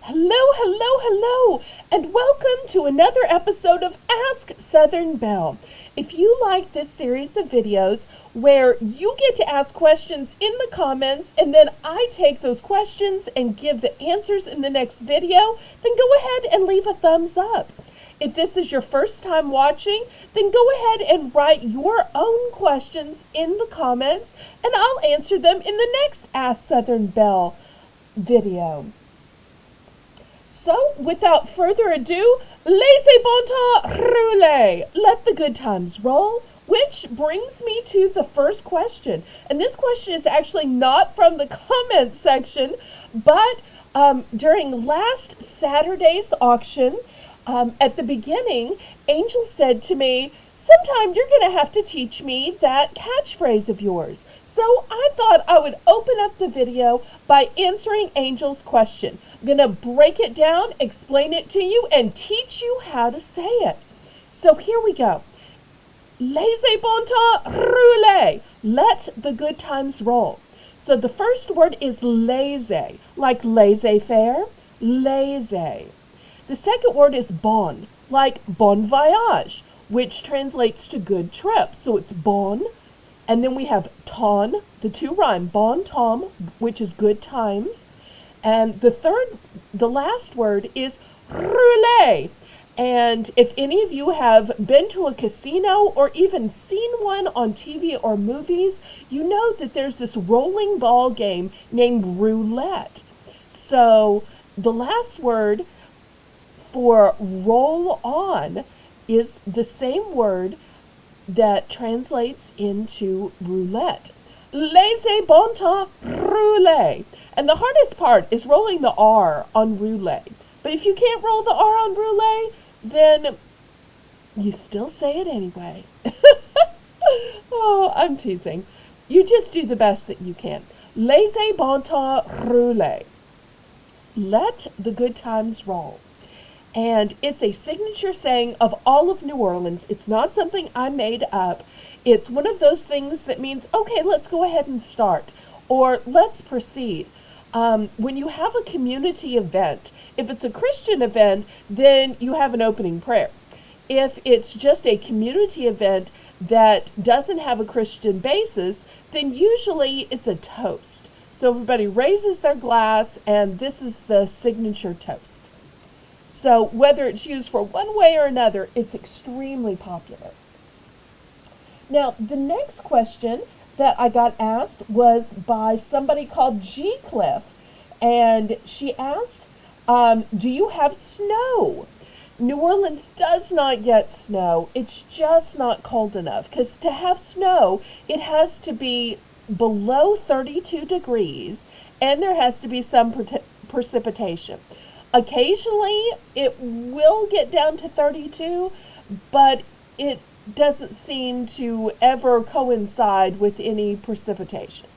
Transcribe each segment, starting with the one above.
Hello, hello, hello, and welcome to another episode of Ask Southern Belle. If you like this series of videos where you get to ask questions in the comments and then I take those questions and give the answers in the next video, then go ahead and leave a thumbs up. If this is your first time watching, then go ahead and write your own questions in the comments and I'll answer them in the next Ask Southern Belle video. So, without further ado, laissez bon temps rouler. Let the good times roll, which brings me to the first question. And this question is actually not from the comment section, but during last Saturday's auction, at the beginning, Angel said to me, "Sometime you're going to have to teach me that catchphrase of yours." So I thought I would open up the video by answering Angel's question. I'm going to break it down, explain it to you, and teach you how to say it. So here we go. Laissez bon temps rouler. Let the good times roll. So the first word is laissez, like laissez-faire, laissez. The second word is bon, like bon voyage, which translates to good trip. So it's bon. And then we have ton, the two rhyme, bon temps, which is good times. And the last word is rouler. And if any of you have been to a casino or even seen one on TV or movies, you know that there's this rolling ball game named roulette. So the last word for roll on is the same word that translates into roulette. Laissez bon temps rouler. And the hardest part is rolling the R on roulette. But if you can't roll the R on roulette, then you still say it anyway. Oh, I'm teasing. You just do the best that you can. Laissez bon temps rouler. Let the good times roll. And it's a signature saying of all of New Orleans. It's not something I made up. It's one of those things that means, okay, let's go ahead and start, or let's proceed. When you have a community event, if it's a Christian event, then you have an opening prayer. If it's just a community event that doesn't have a Christian basis, then usually it's a toast. So everybody raises their glass, and this is the signature toast. So whether it's used for one way or another, it's extremely popular. Now, the next question that I got asked was by somebody called G. Cliff, and she asked, do you have snow? New Orleans does not get snow. It's just not cold enough, because to have snow, it has to be below 32 degrees, and there has to be some precipitation. Occasionally, it will get down to 32, but it doesn't seem to ever coincide with any precipitation.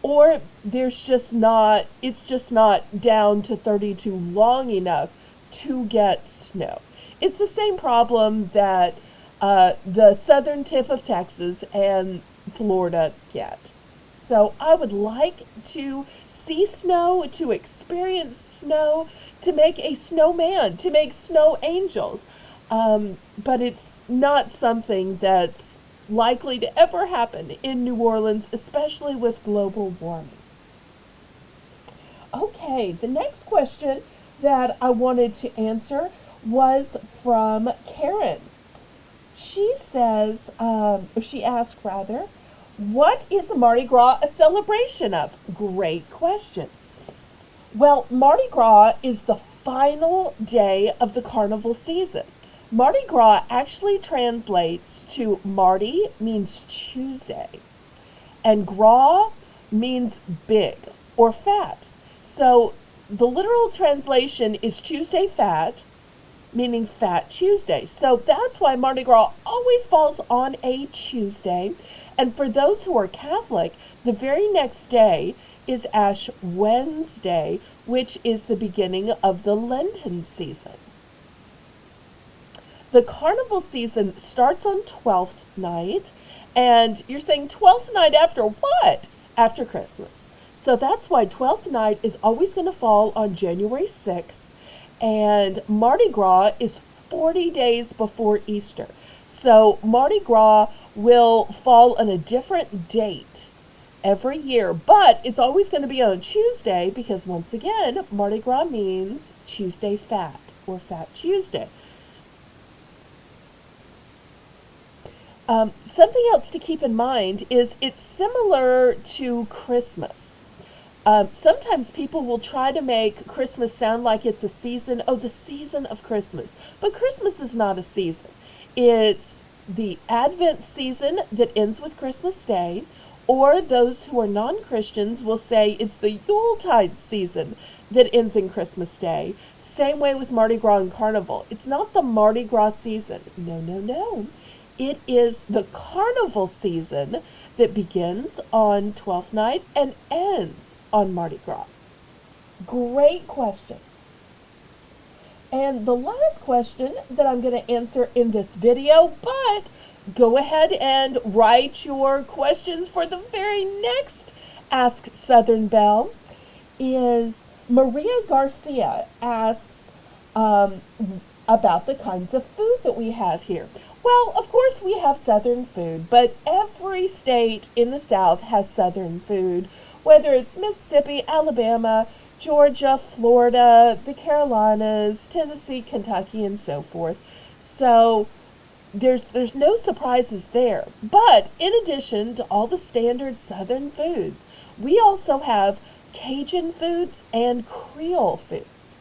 Or it's just not down to 32 long enough to get snow. It's the same problem that the southern tip of Texas and Florida get. So I would like to see snow, to experience snow, to make a snowman, to make snow angels. But it's not something that's likely to ever happen in New Orleans, especially with global warming. Okay, the next question that I wanted to answer was from Karen. She says, she asked rather, what is Mardi Gras a celebration of? Great question. Well, Mardi Gras is the final day of the carnival season. Mardi Gras actually translates to Mardi means Tuesday, and Gras means big or fat. So the literal translation is Tuesday fat, meaning Fat Tuesday. So that's why Mardi Gras always falls on a Tuesday. And for those who are Catholic, the very next day is Ash Wednesday, which is the beginning of the Lenten season. The carnival season starts on 12th night, and you're saying 12th night after what? After Christmas. So that's why 12th night is always going to fall on January 6th, And Mardi Gras is 40 days before Easter. So Mardi Gras will fall on a different date every year, but it's always going to be on a Tuesday because, once again, Mardi Gras means Tuesday Fat or Fat Tuesday. Something else to keep in mind is it's similar to Christmas. Sometimes people will try to make Christmas sound like it's a season. Oh, the season of Christmas. But Christmas is not a season. It's the Advent season that ends with Christmas Day, or those who are non-Christians will say it's the Yuletide season that ends in Christmas Day. Same way with Mardi Gras and Carnival. It's not the Mardi Gras season. No, no, no. It is the Carnival season that begins on Twelfth Night and ends on Mardi Gras. Great question. And the last question that I'm going to answer in this video, but go ahead and write your questions for the very next Ask Southern Belle, is Maria Garcia asks about the kinds of food that we have here. Well, of course we have Southern food, but every state in the South has Southern food, whether it's Mississippi, Alabama, Georgia, Florida, the Carolinas, Tennessee, Kentucky, and so forth. So there's no surprises there. But in addition to all the standard Southern foods, we also have Cajun foods and Creole foods.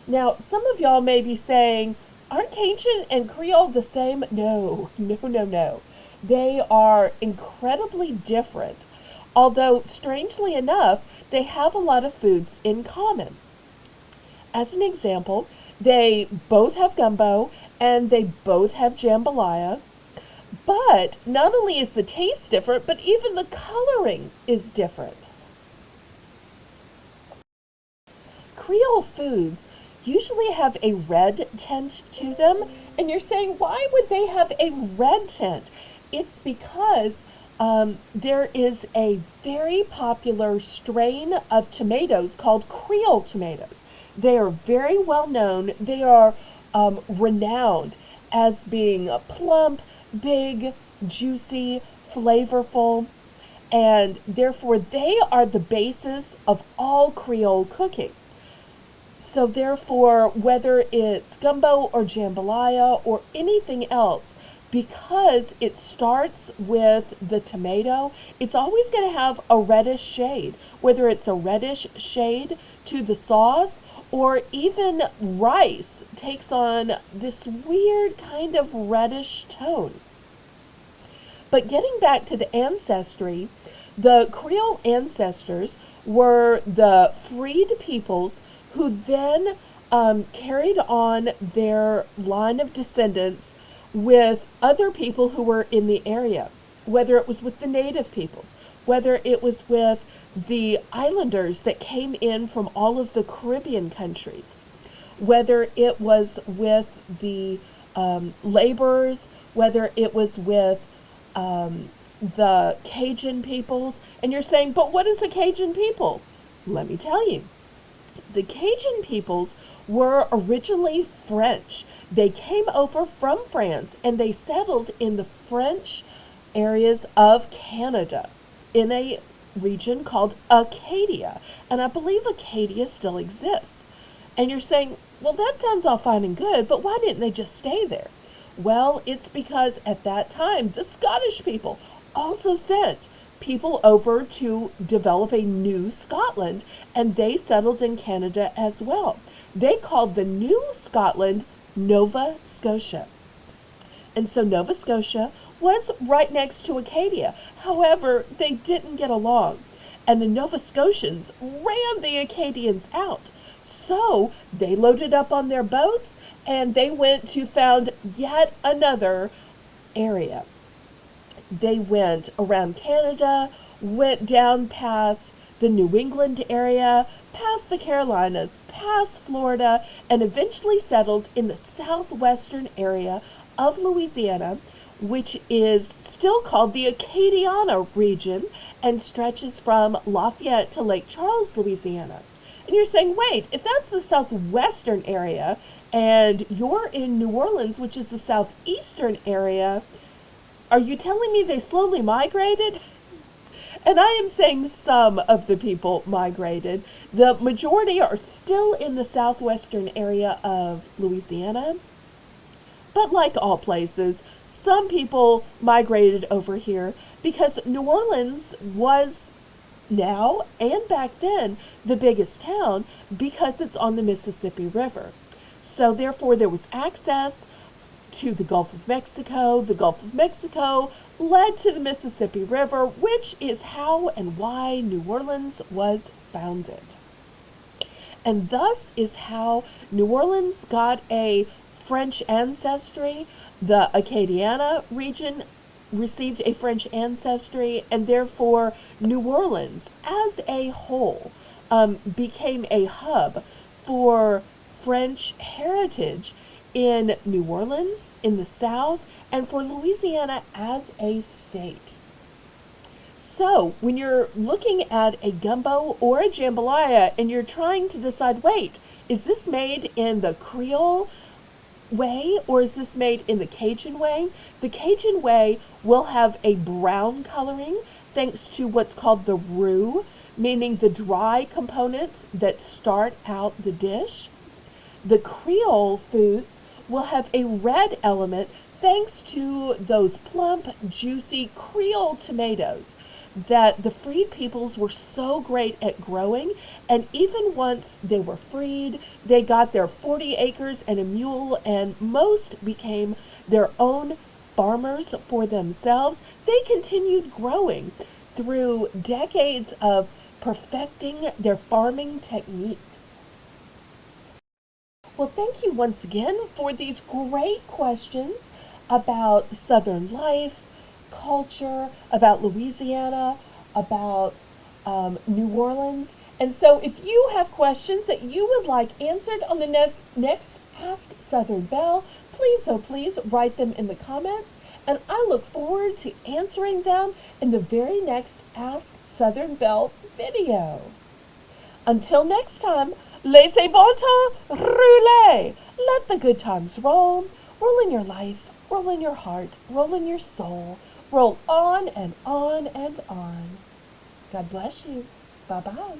Now, some of y'all may be saying, aren't Cajun and Creole the same? No, no, no, no. They are incredibly different. Although, strangely enough, they have a lot of foods in common. As an example, they both have gumbo and they both have jambalaya. But not only is the taste different, but even the coloring is different. Creole foods usually have a red tint to them, and you're saying, why would they have a red tint? It's because there is a very popular strain of tomatoes called Creole tomatoes. They are very well known. They are renowned as being plump, big, juicy, flavorful, and therefore they are the basis of all Creole cooking. So therefore, whether it's gumbo or jambalaya or anything else, because it starts with the tomato, it's always going to have a reddish shade, whether it's a reddish shade to the sauce or even rice takes on this weird kind of reddish tone. But getting back to the ancestry, the Creole ancestors were the freed peoples who then carried on their line of descendants with other people who were in the area, whether it was with the native peoples, whether it was with the islanders that came in from all of the Caribbean countries, whether it was with the laborers, whether it was with the Cajun peoples. And you're saying, but what is a Cajun people? Let me tell you. The Cajun peoples were originally French. They came over from France and they settled in the French areas of Canada in a region called Acadia. And I believe Acadia still exists. And you're saying, well, that sounds all fine and good, but why didn't they just stay there? Well, it's because at that time, the Scottish people also sent people over to develop a new Scotland, and they settled in Canada as well. They called the new Scotland Nova Scotia. And so Nova Scotia was right next to Acadia. However, they didn't get along, and the Nova Scotians ran the Acadians out. So they loaded up on their boats, and they went to found yet another area. They went around Canada, went down past the New England area, past the Carolinas, past Florida, and eventually settled in the southwestern area of Louisiana, which is still called the Acadiana region and stretches from Lafayette to Lake Charles, Louisiana. And you're saying, wait, if that's the southwestern area and you're in New Orleans, which is the southeastern area, are you telling me they slowly migrated? And I am saying some of the people migrated. The majority are still in the southwestern area of Louisiana. But like all places, some people migrated over here because New Orleans was now and back then the biggest town because it's on the Mississippi River. So therefore there was access to the Gulf of Mexico. The Gulf of Mexico led to the Mississippi River, which is how and why New Orleans was founded. And thus is how New Orleans got a French ancestry. The Acadiana region received a French ancestry, and therefore New Orleans as a whole became a hub for French heritage in New Orleans, in the South, and for Louisiana as a state. So when you're looking at a gumbo or a jambalaya and you're trying to decide, wait, is this made in the Creole way or is this made in the Cajun way? The Cajun way will have a brown coloring thanks to what's called the roux, meaning the dry components that start out the dish. The Creole foods will have a red element thanks to those plump, juicy Creole tomatoes that the freed peoples were so great at growing. And even once they were freed, they got their 40 acres and a mule, and most became their own farmers for themselves. They continued growing through decades of perfecting their farming techniques. Well, thank you once again for these great questions about Southern life, culture, about Louisiana, about New Orleans. And so if you have questions that you would like answered on the next Ask Southern Belle, please, oh please, write them in the comments. And I look forward to answering them in the very next Ask Southern Belle video. Until next time, laissez bon temps, roulez. Let the good times roll. Roll in your life, roll in your heart, roll in your soul. Roll on and on and on. God bless you. Bye-bye.